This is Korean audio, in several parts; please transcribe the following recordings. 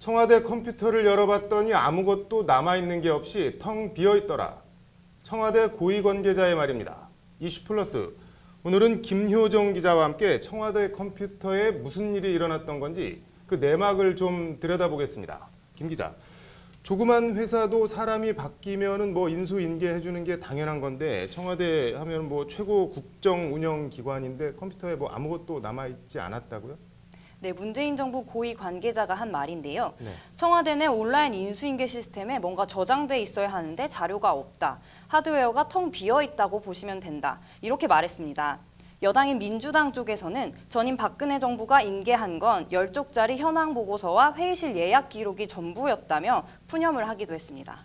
청와대 컴퓨터를 열어봤더니 아무것도 남아있는 게 없이 텅 비어있더라. 청와대 고위 관계자의 말입니다. 이슈플러스, 오늘은 김효정 기자와 함께 청와대 컴퓨터에 무슨 일이 일어났던 건지 그 내막을 좀 들여다보겠습니다. 김 기자, 조그만 회사도 사람이 바뀌면은 뭐 인수인계해 주는 게 당연한 건데 청와대 하면 뭐 최고 국정 운영 기관인데 컴퓨터에 뭐 아무것도 남아있지 않았다고요? 네, 문재인 정부 고위 관계자가 한 말인데요. 네. 청와대 내 온라인 인수인계 시스템에 뭔가 저장돼 있어야 하는데 자료가 없다. 하드웨어가 텅 비어 있다고 보시면 된다. 이렇게 말했습니다. 여당인 민주당 쪽에서는 전임 박근혜 정부가 인계한 건 10쪽짜리 현황 보고서와 회의실 예약 기록이 전부였다며 푸념을 하기도 했습니다.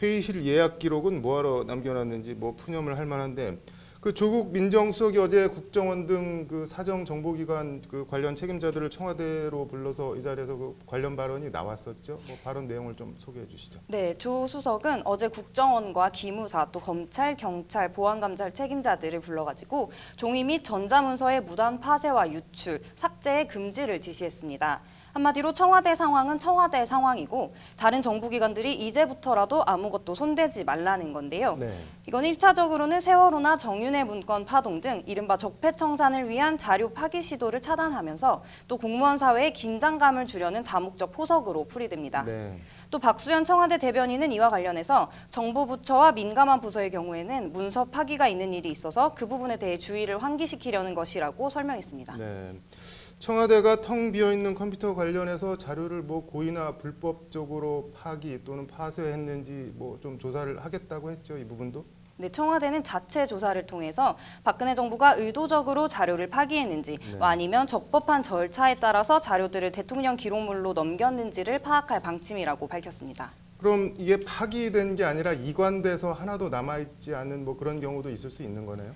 회의실 예약 기록은 뭐하러 남겨놨는지 뭐 푸념을 할 만한데 그 조국 민정수석이 어제 국정원 등 그 사정 정보기관 그 관련 책임자들을 청와대로 불러서 이 자리에서 그 관련 발언이 나왔었죠. 뭐 발언 내용을 좀 소개해 주시죠. 네, 조 수석은 어제 국정원과 기무사, 또 검찰, 경찰, 보안감찰 책임자들을 불러가지고 종이 및 전자문서의 무단 파쇄와 유출, 삭제의 금지를 지시했습니다. 한마디로 청와대 상황은 청와대 상황이고 다른 정부기관들이 이제부터라도 아무것도 손대지 말라는 건데요. 네. 이건 1차적으로는 세월호나 정윤회 문건 파동 등 이른바 적폐청산을 위한 자료 파기 시도를 차단하면서 또 공무원 사회의 긴장감을 주려는 다목적 포석으로 풀이됩니다. 네. 또 박수현 청와대 대변인은 이와 관련해서 정부 부처와 민감한 부서의 경우에는 문서 파기가 있는 일이 있어서 그 부분에 대해 주의를 환기시키려는 것이라고 설명했습니다. 네. 청와대가 텅 비어 있는 컴퓨터 관련해서 자료를 뭐 고의나 불법적으로 파기 또는 파쇄했는지 뭐 좀 조사를 하겠다고 했죠. 이 부분도. 네, 청와대는 자체 조사를 통해서 박근혜 정부가 의도적으로 자료를 파기했는지 네. 아니면 적법한 절차에 따라서 자료들을 대통령 기록물로 넘겼는지를 파악할 방침이라고 밝혔습니다. 그럼 이게 파기된 게 아니라 이관돼서 하나도 남아있지 않은 뭐 그런 경우도 있을 수 있는 거네요.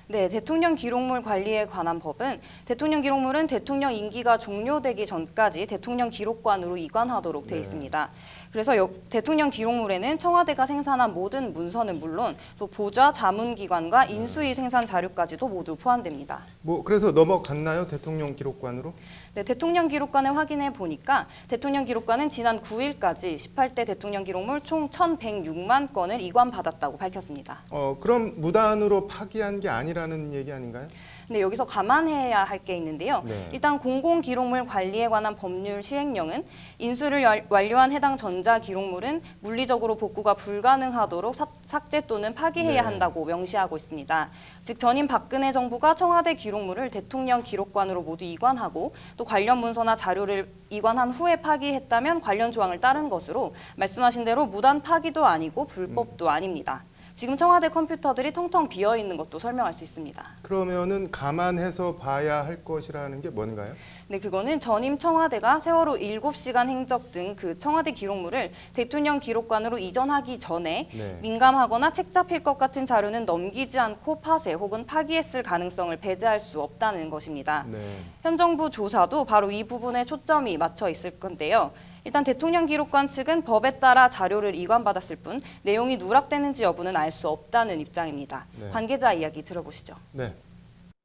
네, 대통령 기록물 관리에 관한 법은 대통령 기록물은 대통령 임기가 종료되기 전까지 대통령 기록관으로 이관하도록 돼 네. 있습니다. 그래서 대통령 기록물에는 청와대가 생산한 모든 문서는 물론 또 보좌 자문기관과 인수위 생산 자료까지도 모두 포함됩니다. 뭐 그래서 넘어갔나요? 대통령 기록관으로? 네, 대통령 기록관을 확인해 보니까 대통령 기록관은 지난 9일까지 18대 대통령 기록물 총 1,106만 건을 이관받았다고 밝혔습니다. 그럼 무단으로 파기한 게 아니라는 얘기 아닌가요? 근데 여기서 감안해야 할 게 있는데요. 네. 일단 공공기록물 관리에 관한 법률 시행령은 인수를 완료한 해당 전자기록물은 물리적으로 복구가 불가능하도록 삭제 또는 파기해야 네. 한다고 명시하고 있습니다. 즉 전임 박근혜 정부가 청와대 기록물을 대통령 기록관으로 모두 이관하고 또 관련 문서나 자료를 이관한 후에 파기했다면 관련 조항을 따른 것으로 말씀하신 대로 무단 파기도 아니고 불법도 아닙니다. 지금 청와대 컴퓨터들이 텅텅 비어 있는 것도 설명할 수 있습니다. 그러면은 감안해서 봐야 할 것이라는 게 뭔가요? 네, 그거는 전임 청와대가 세월호 7시간 행적 등 그 청와대 기록물을 대통령 기록관으로 이전하기 전에 네. 민감하거나 책 잡힐 것 같은 자료는 넘기지 않고 파쇄 혹은 파기했을 가능성을 배제할 수 없다는 것입니다. 네. 현 정부 조사도 바로 이 부분에 초점이 맞춰 있을 건데요. 일단 대통령 기록관 측은 법에 따라 자료를 이관받았을 뿐 내용이 누락되는지 여부는 알 수 없다는 입장입니다. 네. 관계자 이야기 들어보시죠. 네.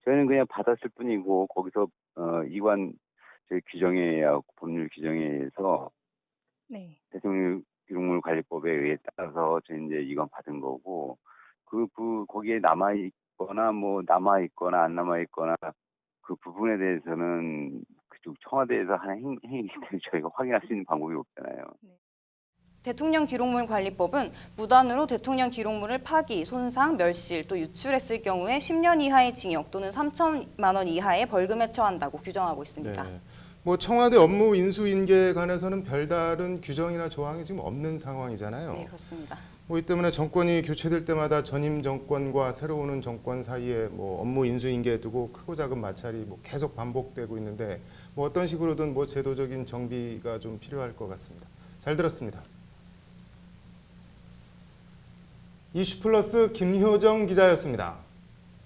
저희는 그냥 받았을 뿐이고 거기서 이관 저희 규정에 의하고 법률 규정에 의해서 네. 대통령 기록물 관리법에 의해 따라서 저희 이제 이관 받은 거고 거기에 남아 있거나 안 남아 있거나 그 부분에 대해서는 그쪽 청와대에서 하는 행위이기 때문에 저희가 확인할 수 있는 방법이 없잖아요. 대통령 기록물 관리법은 무단으로 대통령 기록물을 파기, 손상, 멸실, 또 유출했을 경우에 10년 이하의 징역 또는 3천만 원 이하의 벌금에 처한다고 규정하고 있습니다. 네. 뭐 청와대 업무 인수인계에 관해서는 별다른 규정이나 조항이 지금 없는 상황이잖아요. 네, 그렇습니다. 뭐 이 때문에 정권이 교체될 때마다 전임 정권과 새로 오는 정권 사이에 뭐 업무 인수인계 두고 크고 작은 마찰이 뭐 계속 반복되고 있는데 뭐 어떤 식으로든 뭐 제도적인 정비가 좀 필요할 것 같습니다. 잘 들었습니다. 이슈플러스 김효정 기자였습니다.